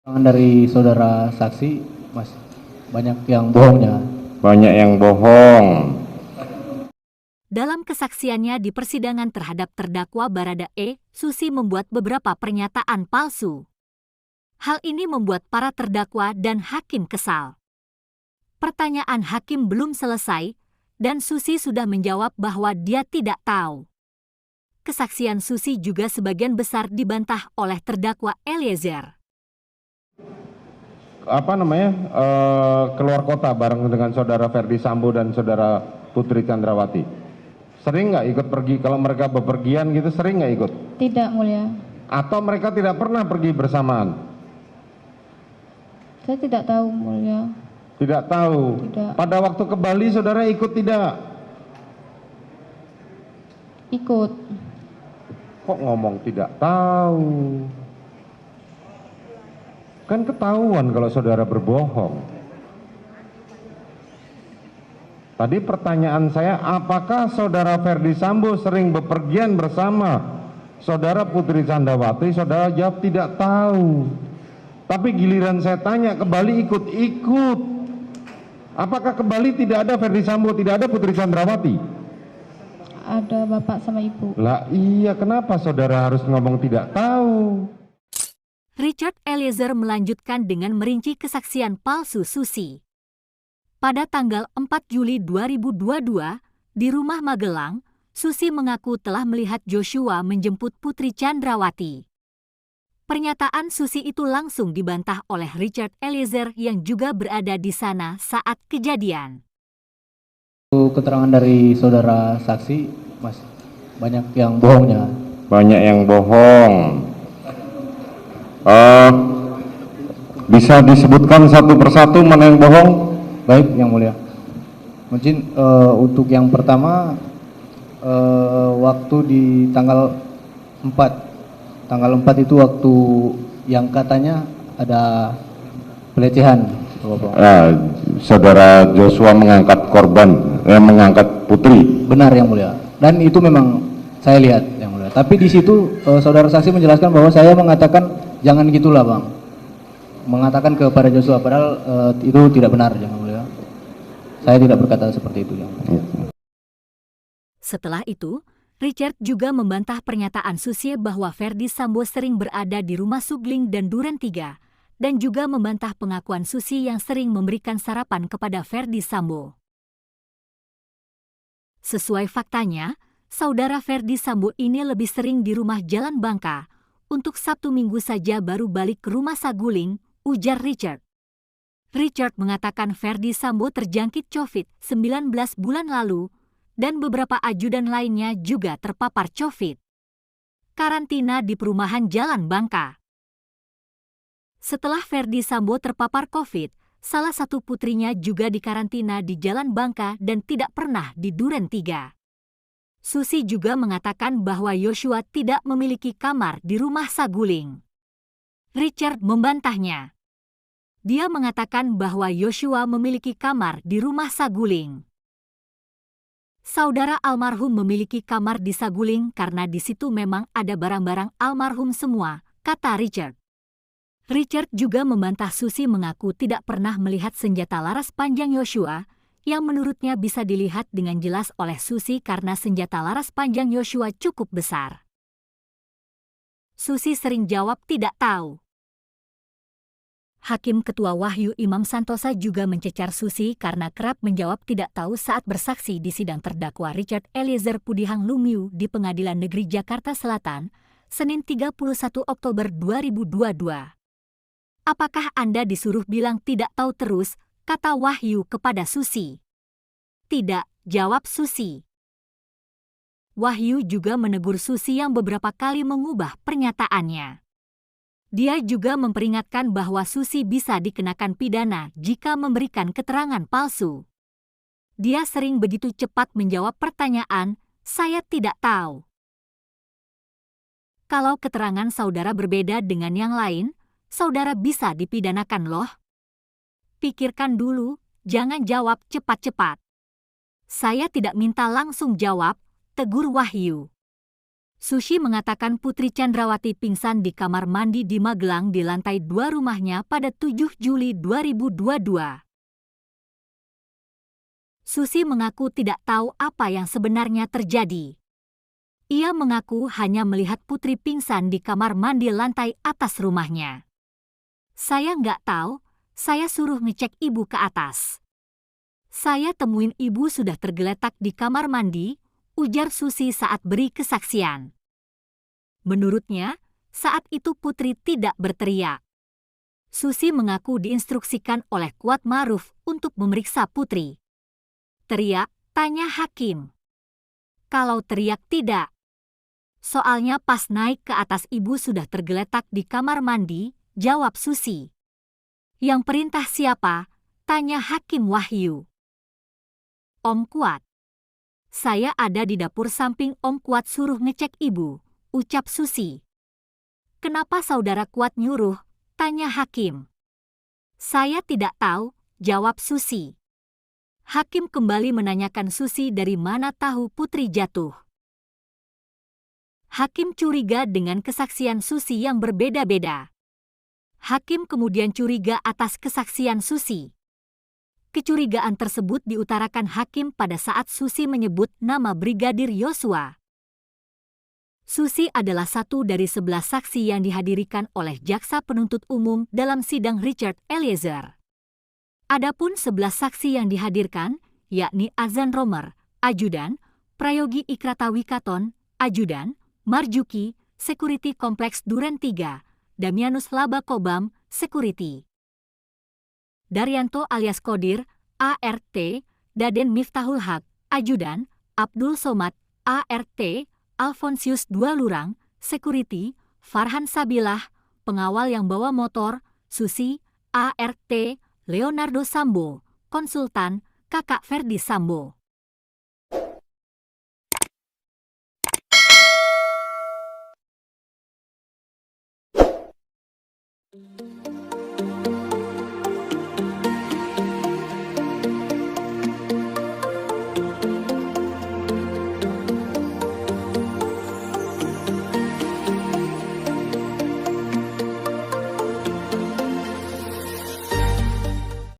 Dari saudara saksi, Mas, banyak yang bohongnya. Banyak yang bohong. Dalam kesaksiannya di persidangan terhadap terdakwa Baradae, Susi membuat beberapa pernyataan palsu. Hal ini membuat para terdakwa dan hakim kesal. Pertanyaan hakim belum selesai, dan Susi sudah menjawab bahwa dia tidak tahu. Kesaksian Susi juga sebagian besar dibantah oleh terdakwa Eliezer. Keluar kota bareng dengan saudara Ferdi Sambo dan saudara Putri Chandrawati. Sering nggak ikut pergi? Kalau mereka bepergian gitu sering nggak ikut? Tidak, Mulia. Atau mereka tidak pernah pergi bersamaan? Saya tidak tahu, Mulia. Tidak tahu. Tidak. Pada waktu ke Bali saudara ikut tidak? Ikut. Kok ngomong tidak tahu? Kan ketahuan kalau saudara berbohong. Tadi pertanyaan saya, apakah saudara Ferdi Sambo sering bepergian bersama saudara Putri Chandrawati? Saudara jawab tidak tahu. Tapi giliran saya tanya, ke Bali ikut-ikut. Apakah ke Bali tidak ada Ferdi Sambo, tidak ada Putri Chandrawati? Ada bapak sama ibu. Lah iya, kenapa saudara harus ngomong tidak tahu? Richard Eliezer melanjutkan dengan merinci kesaksian palsu Susi. Pada tanggal 4 Juli 2022, di rumah Magelang, Susi mengaku telah melihat Joshua menjemput Putri Chandrawati. Pernyataan Susi itu langsung dibantah oleh Richard Eliezer yang juga berada di sana saat kejadian. Keterangan dari saudara saksi, Mas, banyak yang bohongnya. Banyak yang bohong. Bisa disebutkan satu persatu mana yang bohong? Baik, Yang Mulia. Mungkin untuk yang pertama, waktu di tanggal 4 itu waktu yang katanya ada pelecehan, Bapak. Saudara Joshua mengangkat korban, mengangkat Putri. Benar, Yang Mulia. Dan itu memang saya lihat, Yang Mulia. Tapi di situ saudara saksi menjelaskan bahwa saya mengatakan jangan gitulah, Bang. Mengatakan kepada Joshua, padahal itu tidak benar, Yang Mulia. Saya tidak berkata seperti itu, Yang Mulia. Setelah itu, Richard juga membantah pernyataan Susi bahwa Ferdi Sambo sering berada di rumah Sugling dan Duren 3, dan juga membantah pengakuan Susi yang sering memberikan sarapan kepada Ferdi Sambo. Sesuai faktanya, saudara Ferdi Sambo ini lebih sering di rumah Jalan Bangka. Untuk Sabtu Minggu saja baru balik ke rumah Saguling, ujar Richard. Richard mengatakan Ferdi Sambo terjangkit COVID-19 bulan lalu, dan beberapa ajudan lainnya juga terpapar COVID. Karantina di perumahan Jalan Bangka. Setelah Ferdi Sambo terpapar COVID, salah satu putrinya juga dikarantina di Jalan Bangka dan tidak pernah di Duren 3. Susi juga mengatakan bahwa Joshua tidak memiliki kamar di rumah Saguling. Richard membantahnya. Dia mengatakan bahwa Joshua memiliki kamar di rumah Saguling. Saudara almarhum memiliki kamar di Saguling karena di situ memang ada barang-barang almarhum semua, kata Richard. Richard juga membantah Susi mengaku tidak pernah melihat senjata laras panjang Joshua, yang menurutnya bisa dilihat dengan jelas oleh Susi karena senjata laras panjang Joshua cukup besar. Susi sering jawab tidak tahu. Hakim Ketua Wahyu Imam Santosa juga mencecar Susi karena kerap menjawab tidak tahu saat bersaksi di sidang terdakwa Richard Eliezer Pudihang Lumiu di Pengadilan Negeri Jakarta Selatan, Senin 31 Oktober 2022. Apakah Anda disuruh bilang tidak tahu terus, kata Wahyu kepada Susi. Tidak, jawab Susi. Wahyu juga menegur Susi yang beberapa kali mengubah pernyataannya. Dia juga memperingatkan bahwa Susi bisa dikenakan pidana jika memberikan keterangan palsu. Dia sering begitu cepat menjawab pertanyaan, saya tidak tahu. Kalau keterangan saudara berbeda dengan yang lain, saudara bisa dipidanakan loh. Pikirkan dulu, jangan jawab cepat-cepat. Saya tidak minta langsung jawab, tegur Wahyu. Susi mengatakan Putri Chandrawati pingsan di kamar mandi di Magelang di lantai 2 rumahnya pada 7 Juli 2022. Susi mengaku tidak tahu apa yang sebenarnya terjadi. Ia mengaku hanya melihat Putri pingsan di kamar mandi lantai atas rumahnya. Saya nggak tahu, saya suruh ngecek ibu ke atas. Saya temuin ibu sudah tergeletak di kamar mandi, ujar Susi saat beri kesaksian. Menurutnya, saat itu Putri tidak berteriak. Susi mengaku diinstruksikan oleh Kuat Ma'ruf untuk memeriksa Putri. Teriak, tanya hakim. Kalau teriak tidak. Soalnya pas naik ke atas ibu sudah tergeletak di kamar mandi, jawab Susi. Yang perintah siapa? Tanya Hakim Wahyu. Om Kuat. Saya ada di dapur samping Om Kuat suruh ngecek ibu, ucap Susi. Kenapa saudara Kuat nyuruh? Tanya Hakim. Saya tidak tahu, jawab Susi. Hakim kembali menanyakan Susi dari mana tahu Putri jatuh. Hakim curiga dengan kesaksian Susi yang berbeda-beda. Hakim kemudian curiga atas kesaksian Susi. Kecurigaan tersebut diutarakan Hakim pada saat Susi menyebut nama Brigadir Yosua. Susi adalah satu dari 11 saksi yang dihadirikan oleh Jaksa Penuntut Umum dalam sidang Richard Eliezer. Adapun 11 saksi yang dihadirkan, yakni Azan Romer, Ajudan, Prayogi Ikratawikaton, Ajudan, Marjuki, Security Kompleks Duren 3, Damianus Laba Kobam, Security. Daryanto alias Kodir, ART, Daden Miftahul Haq, Ajudan, Abdul Somad, ART, Alfonsius II Lurang, Security, Farhan Sabilah, pengawal yang bawa motor, Susi, ART, Leonardo Sambo, konsultan, Kakak Ferdi Sambo.